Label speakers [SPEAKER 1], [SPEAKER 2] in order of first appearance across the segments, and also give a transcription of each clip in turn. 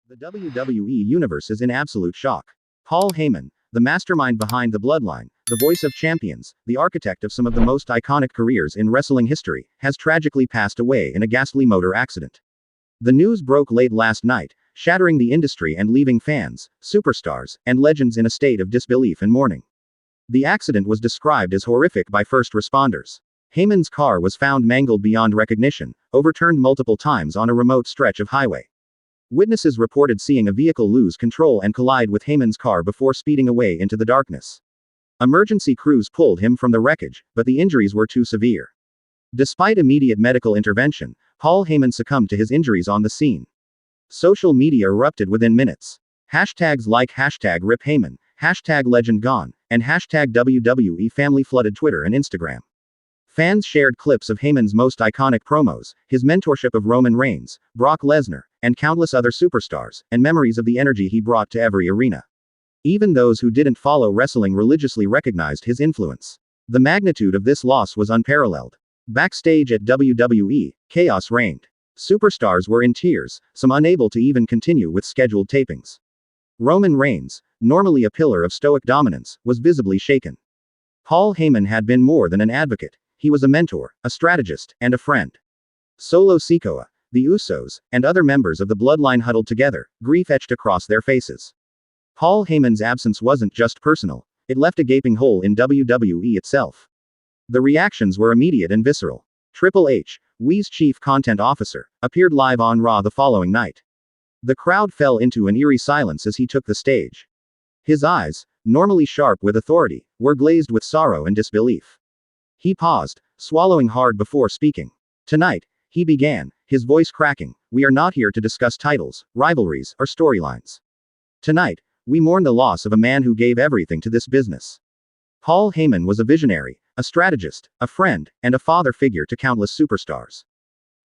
[SPEAKER 1] The WWE Universe is in absolute shock. Paul Heyman, the mastermind behind the Bloodline, the voice of champions, the architect of some of the most iconic careers in wrestling history, has tragically passed away in a ghastly motor accident. The news broke late last night, shattering the industry and leaving fans, superstars, and legends in a state of disbelief and mourning. The accident was described as horrific by first responders. Heyman's car was found mangled beyond recognition, overturned multiple times on a remote stretch of highway. Witnesses reported seeing a vehicle lose control and collide with Heyman's car before speeding away into the darkness. Emergency crews pulled him from the wreckage, but the injuries were too severe. Despite immediate medical intervention, Paul Heyman succumbed to his injuries on the scene. Social media erupted within minutes. Hashtags like #RipHeyman, #LegendGone, and #WWE Family flooded Twitter and Instagram. Fans shared clips of Heyman's most iconic promos, his mentorship of Roman Reigns, Brock Lesnar, and countless other superstars, and memories of the energy he brought to every arena. Even those who didn't follow wrestling religiously recognized his influence. The magnitude of this loss was unparalleled. Backstage at WWE, chaos reigned. Superstars were in tears, some unable to even continue with scheduled tapings. Roman Reigns, normally a pillar of stoic dominance, was visibly shaken. Paul Heyman had been more than an advocate. He was a mentor, a strategist, and a friend. Solo Sikoa, the Usos, and other members of the Bloodline huddled together, grief etched across their faces. Paul Heyman's absence wasn't just personal, it left a gaping hole in WWE itself. The reactions were immediate and visceral. Triple H, WWE's chief content officer, appeared live on Raw the following night. The crowd fell into an eerie silence as he took the stage. His eyes, normally sharp with authority, were glazed with sorrow and disbelief. He paused, swallowing hard before speaking. "Tonight," he began, his voice cracking, "we are not here to discuss titles, rivalries, or storylines. Tonight, we mourn the loss of a man who gave everything to this business." Paul Heyman was a visionary, a strategist, a friend, and a father figure to countless superstars.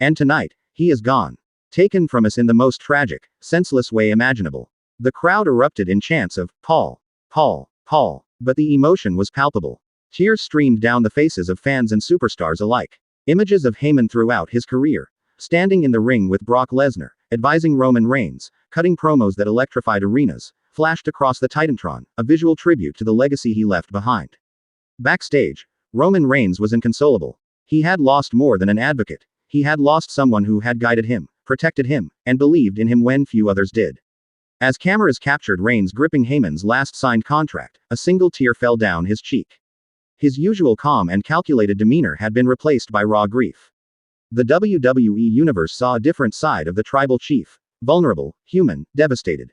[SPEAKER 1] And tonight, he is gone. Taken from us in the most tragic, senseless way imaginable. The crowd erupted in chants of, "Paul, Paul, Paul," but the emotion was palpable. Tears streamed down the faces of fans and superstars alike. Images of Heyman throughout his career, standing in the ring with Brock Lesnar, advising Roman Reigns, cutting promos that electrified arenas, flashed across the Titantron, a visual tribute to the legacy he left behind. Backstage, Roman Reigns was inconsolable. He had lost more than an advocate. He had lost someone who had guided him, protected him, and believed in him when few others did. As cameras captured Reigns gripping Heyman's last signed contract, a single tear fell down his cheek. His usual calm and calculated demeanor had been replaced by raw grief. The WWE Universe saw a different side of the tribal chief, vulnerable, human, devastated.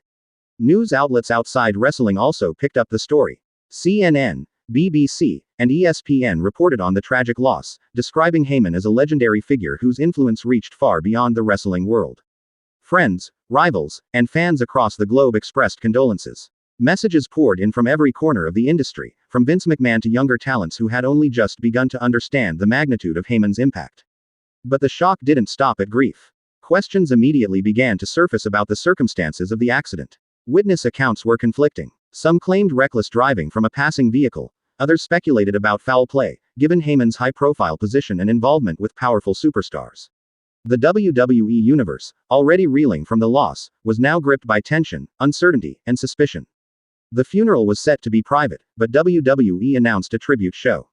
[SPEAKER 1] News outlets outside wrestling also picked up the story. CNN, BBC, and ESPN reported on the tragic loss, describing Heyman as a legendary figure whose influence reached far beyond the wrestling world. Friends, rivals, and fans across the globe expressed condolences. Messages poured in from every corner of the industry, from Vince McMahon to younger talents who had only just begun to understand the magnitude of Heyman's impact. But the shock didn't stop at grief. Questions immediately began to surface about the circumstances of the accident. Witness accounts were conflicting. Some claimed reckless driving from a passing vehicle, others speculated about foul play, given Heyman's high-profile position and involvement with powerful superstars. The WWE Universe, already reeling from the loss, was now gripped by tension, uncertainty, and suspicion. The funeral was set to be private, but WWE announced a tribute show.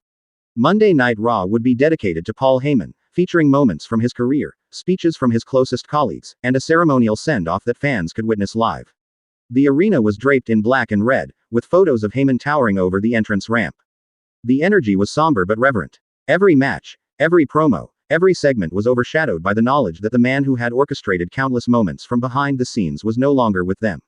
[SPEAKER 1] Monday Night Raw would be dedicated to Paul Heyman, featuring moments from his career, speeches from his closest colleagues, and a ceremonial send-off that fans could witness live. The arena was draped in black and red, with photos of Heyman towering over the entrance ramp. The energy was somber but reverent. Every match, every promo, every segment was overshadowed by the knowledge that the man who had orchestrated countless moments from behind the scenes was no longer with them.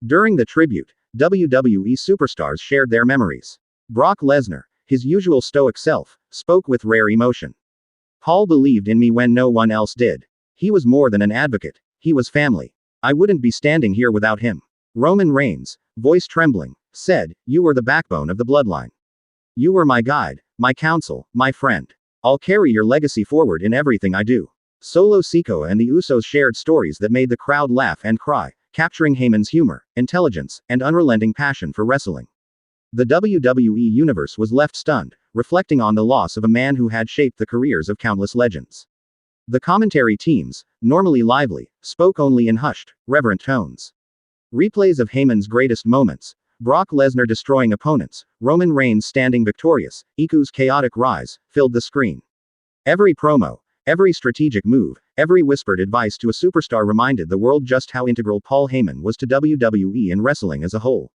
[SPEAKER 1] During the tribute, WWE superstars shared their memories. Brock Lesnar, his usual stoic self, spoke with rare emotion. "Paul believed in me when no one else did. He was more than an advocate. He was family. I wouldn't be standing here without him." Roman Reigns, voice trembling, said, "You were the backbone of the Bloodline. You were my guide, my counsel, my friend. I'll carry your legacy forward in everything I do." Solo Sikoa and the Usos shared stories that made the crowd laugh and cry, capturing Heyman's humor, intelligence, and unrelenting passion for wrestling. The WWE Universe was left stunned, reflecting on the loss of a man who had shaped the careers of countless legends. The commentary teams, normally lively, spoke only in hushed, reverent tones. Replays of Heyman's greatest moments, Brock Lesnar destroying opponents, Roman Reigns standing victorious, Iku's chaotic rise, filled the screen. Every promo, every strategic move, every whispered advice to a superstar reminded the world just how integral Paul Heyman was to WWE and wrestling as a whole.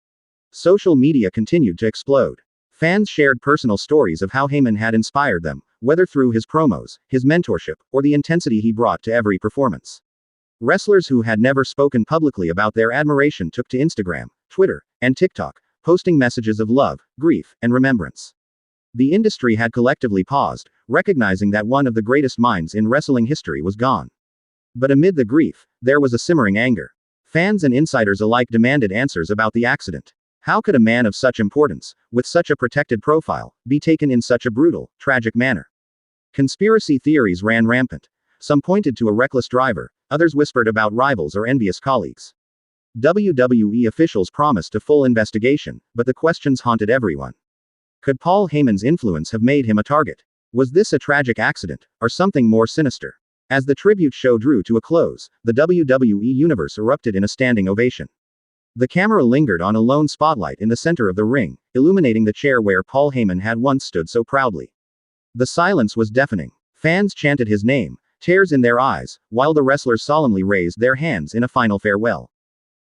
[SPEAKER 1] Social media continued to explode. Fans shared personal stories of how Heyman had inspired them, whether through his promos, his mentorship, or the intensity he brought to every performance. Wrestlers who had never spoken publicly about their admiration took to Instagram, Twitter, and TikTok, posting messages of love, grief, and remembrance. The industry had collectively paused, recognizing that one of the greatest minds in wrestling history was gone. But amid the grief, there was a simmering anger. Fans and insiders alike demanded answers about the accident. How could a man of such importance, with such a protected profile, be taken in such a brutal, tragic manner? Conspiracy theories ran rampant. Some pointed to a reckless driver, others whispered about rivals or envious colleagues. WWE officials promised a full investigation, but the questions haunted everyone. Could Paul Heyman's influence have made him a target? Was this a tragic accident, or something more sinister? As the tribute show drew to a close, the WWE Universe erupted in a standing ovation. The camera lingered on a lone spotlight in the center of the ring, illuminating the chair where Paul Heyman had once stood so proudly. The silence was deafening. Fans chanted his name, tears in their eyes, while the wrestlers solemnly raised their hands in a final farewell.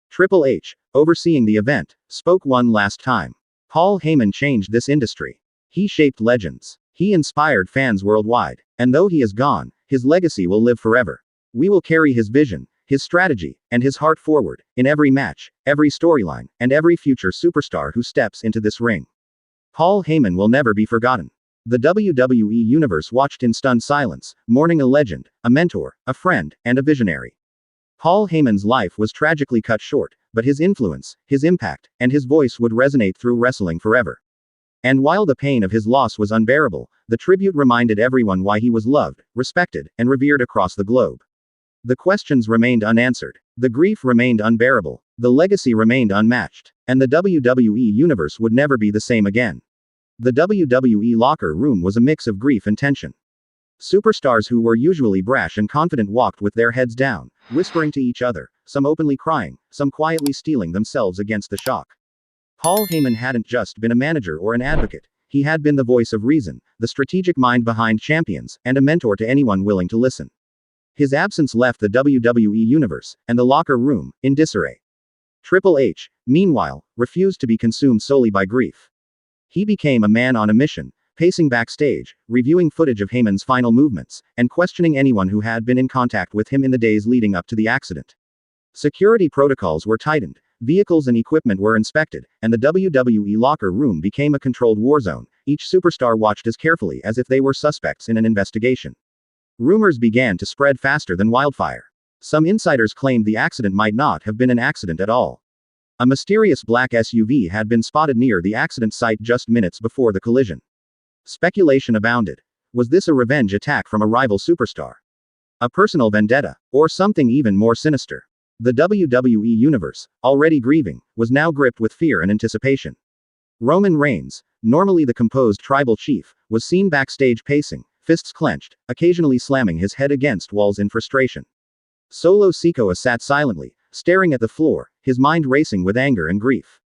[SPEAKER 1] Triple H, overseeing the event, spoke one last time. Paul Heyman changed this industry. He shaped legends. He inspired fans worldwide. And though he is gone, his legacy will live forever. We will carry his vision, his strategy, and his heart forward, in every match, every storyline, and every future superstar who steps into this ring. Paul Heyman will never be forgotten. The WWE Universe watched in stunned silence, mourning a legend, a mentor, a friend, and a visionary. Paul Heyman's life was tragically cut short, but his influence, his impact, and his voice would resonate through wrestling forever. And while the pain of his loss was unbearable, the tribute reminded everyone why he was loved, respected, and revered across the globe. The questions remained unanswered. The grief remained unbearable. The legacy remained unmatched. And the WWE Universe would never be the same again. The WWE locker room was a mix of grief and tension. Superstars who were usually brash and confident walked with their heads down, whispering to each other, some openly crying, some quietly steeling themselves against the shock. Paul Heyman hadn't just been a manager or an advocate. He had been the voice of reason, the strategic mind behind champions, and a mentor to anyone willing to listen. His absence left the WWE Universe, and the locker room, in disarray. Triple H, meanwhile, refused to be consumed solely by grief. He became a man on a mission, pacing backstage, reviewing footage of Heyman's final movements, and questioning anyone who had been in contact with him in the days leading up to the accident. Security protocols were tightened, vehicles and equipment were inspected, and the WWE locker room became a controlled war zone, each superstar watched as carefully as if they were suspects in an investigation. Rumors began to spread faster than wildfire. Some insiders claimed the accident might not have been an accident at all. A mysterious black SUV had been spotted near the accident site just minutes before the collision. Speculation abounded. Was this a revenge attack from a rival superstar? A personal vendetta? Or something even more sinister? The WWE Universe, already grieving, was now gripped with fear and anticipation. Roman Reigns, normally the composed tribal chief, was seen backstage pacing, fists clenched, occasionally slamming his head against walls in frustration. Solo Sikoa sat silently, staring at the floor, his mind racing with anger and grief.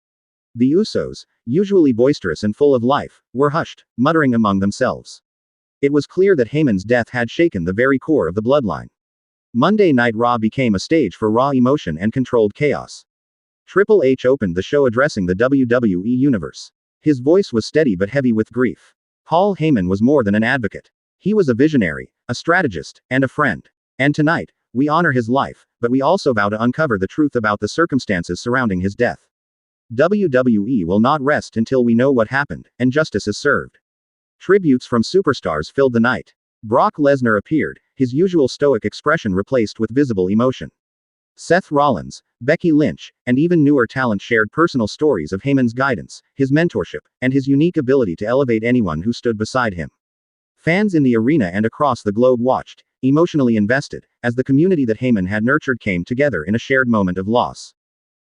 [SPEAKER 1] The Usos, usually boisterous and full of life, were hushed, muttering among themselves. It was clear that Heyman's death had shaken the very core of the bloodline. Monday Night Raw became a stage for raw emotion and controlled chaos. Triple H opened the show addressing the WWE Universe. His voice was steady but heavy with grief. Paul Heyman was more than an advocate. He was a visionary, a strategist, and a friend. And tonight, we honor his life, but we also vow to uncover the truth about the circumstances surrounding his death. WWE will not rest until we know what happened, and justice is served. Tributes from superstars filled the night. Brock Lesnar appeared, his usual stoic expression replaced with visible emotion. Seth Rollins, Becky Lynch, and even newer talent shared personal stories of Heyman's guidance, his mentorship, and his unique ability to elevate anyone who stood beside him. Fans in the arena and across the globe watched, emotionally invested, as the community that Heyman had nurtured came together in a shared moment of loss.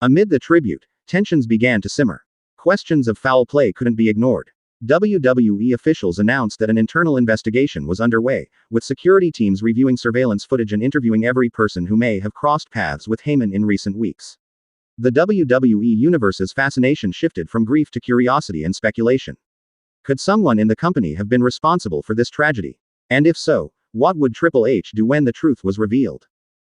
[SPEAKER 1] Amid the tribute, tensions began to simmer. Questions of foul play couldn't be ignored. WWE officials announced that an internal investigation was underway, with security teams reviewing surveillance footage and interviewing every person who may have crossed paths with Heyman in recent weeks. The WWE Universe's fascination shifted from grief to curiosity and speculation. Could someone in the company have been responsible for this tragedy? And if so, what would Triple H do when the truth was revealed?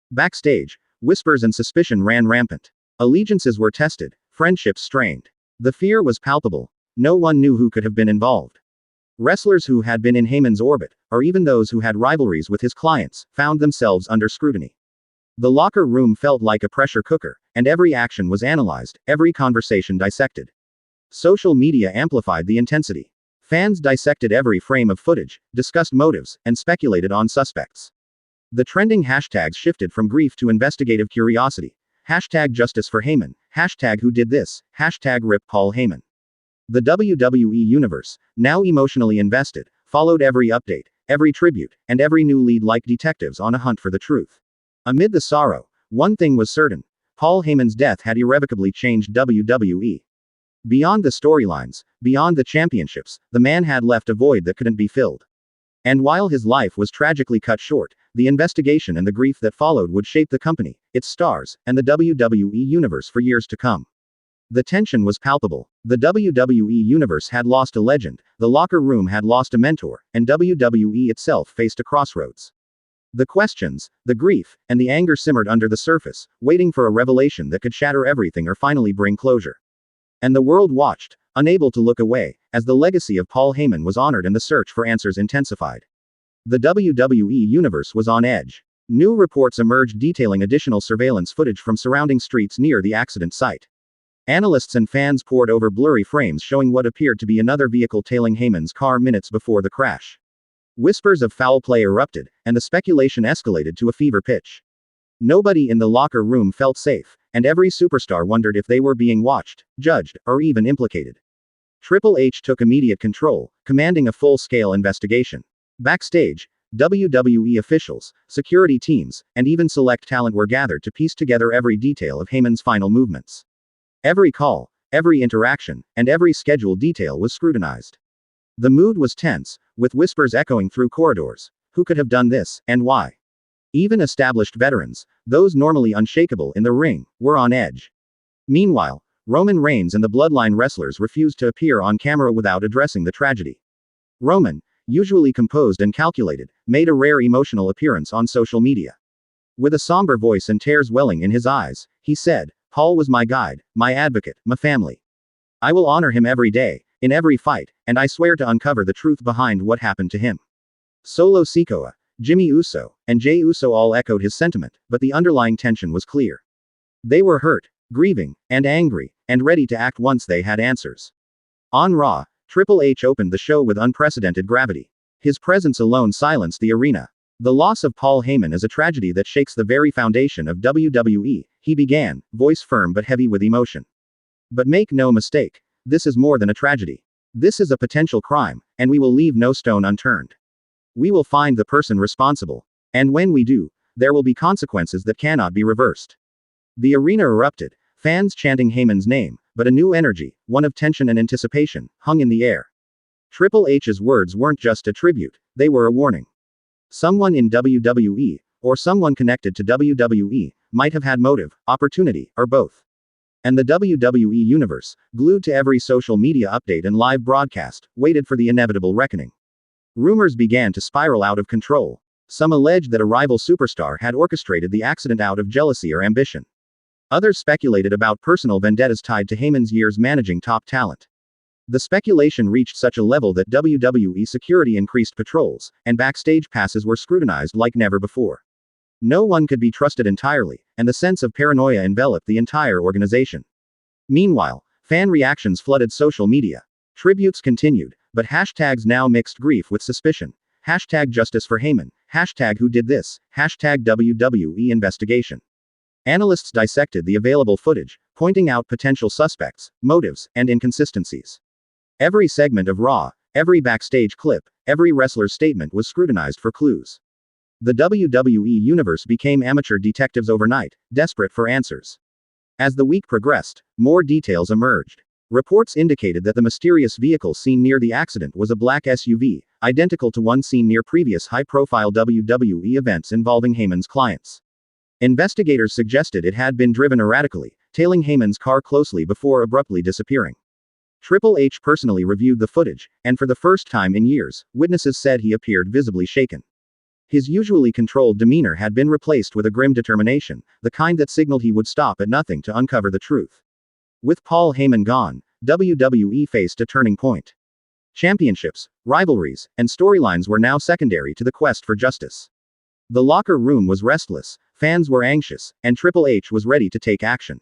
[SPEAKER 1] Backstage, whispers and suspicion ran rampant. Allegiances were tested, friendships strained. The fear was palpable. No one knew who could have been involved. Wrestlers who had been in Heyman's orbit, or even those who had rivalries with his clients, found themselves under scrutiny. The locker room felt like a pressure cooker, and every action was analyzed, every conversation dissected. Social media amplified the intensity. Fans dissected every frame of footage, discussed motives, and speculated on suspects. The trending hashtags shifted from grief to investigative curiosity. Hashtag justice for Heyman, hashtag who did this, hashtag rip Paul Heyman. The WWE Universe, now emotionally invested, followed every update, every tribute, and every new lead like detectives on a hunt for the truth. Amid the sorrow, one thing was certain: Paul Heyman's death had irrevocably changed WWE. Beyond the storylines, beyond the championships, the man had left a void that couldn't be filled. And while his life was tragically cut short, the investigation and the grief that followed would shape the company, its stars, and the WWE Universe for years to come. The tension was palpable. The WWE Universe had lost a legend, the locker room had lost a mentor, and WWE itself faced a crossroads. The questions, the grief, and the anger simmered under the surface, waiting for a revelation that could shatter everything or finally bring closure. And the world watched, unable to look away, as the legacy of Paul Heyman was honored and the search for answers intensified. The WWE Universe was on edge. New reports emerged detailing additional surveillance footage from surrounding streets near the accident site. Analysts and fans pored over blurry frames showing what appeared to be another vehicle tailing Heyman's car minutes before the crash. Whispers of foul play erupted, and the speculation escalated to a fever pitch. Nobody in the locker room felt safe, and every superstar wondered if they were being watched, judged, or even implicated. Triple H took immediate control, commanding a full-scale investigation. Backstage, WWE officials, security teams, and even select talent were gathered to piece together every detail of Heyman's final movements. Every call, every interaction, and every scheduled detail was scrutinized. The mood was tense, with whispers echoing through corridors. Who could have done this, and why? Even established veterans, those normally unshakable in the ring, were on edge. Meanwhile, Roman Reigns and the Bloodline wrestlers refused to appear on camera without addressing the tragedy. Roman, usually composed and calculated, made a rare emotional appearance on social media. With a somber voice and tears welling in his eyes, he said, "Paul was my guide, my advocate, my family. I will honor him every day, in every fight, and I swear to uncover the truth behind what happened to him." Solo Sikoa, Jimmy Uso, and Jey Uso all echoed his sentiment, but the underlying tension was clear. They were hurt, grieving, and angry, and ready to act once they had answers. On Raw, Triple H opened the show with unprecedented gravity. His presence alone silenced the arena. "The loss of Paul Heyman is a tragedy that shakes the very foundation of WWE," he began, voice firm but heavy with emotion. "But make no mistake, this is more than a tragedy. This is a potential crime, and we will leave no stone unturned. We will find the person responsible. And when we do, there will be consequences that cannot be reversed." The arena erupted, fans chanting Heyman's name, but a new energy, one of tension and anticipation, hung in the air. Triple H's words weren't just a tribute, they were a warning. Someone in WWE, or someone connected to WWE, might have had motive, opportunity, or both. And the WWE Universe, glued to every social media update and live broadcast, waited for the inevitable reckoning. Rumors began to spiral out of control. Some alleged that a rival superstar had orchestrated the accident out of jealousy or ambition. Others speculated about personal vendettas tied to Heyman's years managing top talent. The speculation reached such a level that WWE security increased patrols, and backstage passes were scrutinized like never before. No one could be trusted entirely, and the sense of paranoia enveloped the entire organization. Meanwhile, fan reactions flooded social media. Tributes continued, but hashtags now mixed grief with suspicion. Hashtag justice for Heyman, hashtag who did this, hashtag WWE investigation. Analysts dissected the available footage, pointing out potential suspects, motives, and inconsistencies. Every segment of Raw, every backstage clip, every wrestler's statement was scrutinized for clues. The WWE Universe became amateur detectives overnight, desperate for answers. As the week progressed, more details emerged. Reports indicated that the mysterious vehicle seen near the accident was a black SUV, identical to one seen near previous high-profile WWE events involving Heyman's clients. Investigators suggested it had been driven erratically, tailing Heyman's car closely before abruptly disappearing. Triple H personally reviewed the footage, and for the first time in years, witnesses said he appeared visibly shaken. His usually controlled demeanor had been replaced with a grim determination, the kind that signaled he would stop at nothing to uncover the truth. With Paul Heyman gone, WWE faced a turning point. Championships, rivalries, and storylines were now secondary to the quest for justice. The locker room was restless, fans were anxious, and Triple H was ready to take action.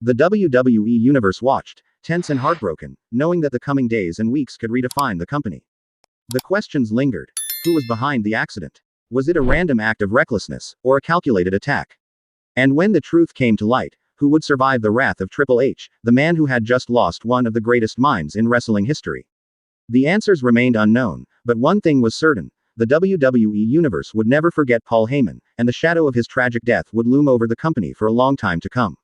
[SPEAKER 1] The WWE Universe watched, tense and heartbroken, knowing that the coming days and weeks could redefine the company. The questions lingered. Who was behind the accident? Was it a random act of recklessness, or a calculated attack? And when the truth came to light, who would survive the wrath of Triple H, the man who had just lost one of the greatest minds in wrestling history? The answers remained unknown, but one thing was certain: the WWE Universe would never forget Paul Heyman, and the shadow of his tragic death would loom over the company for a long time to come.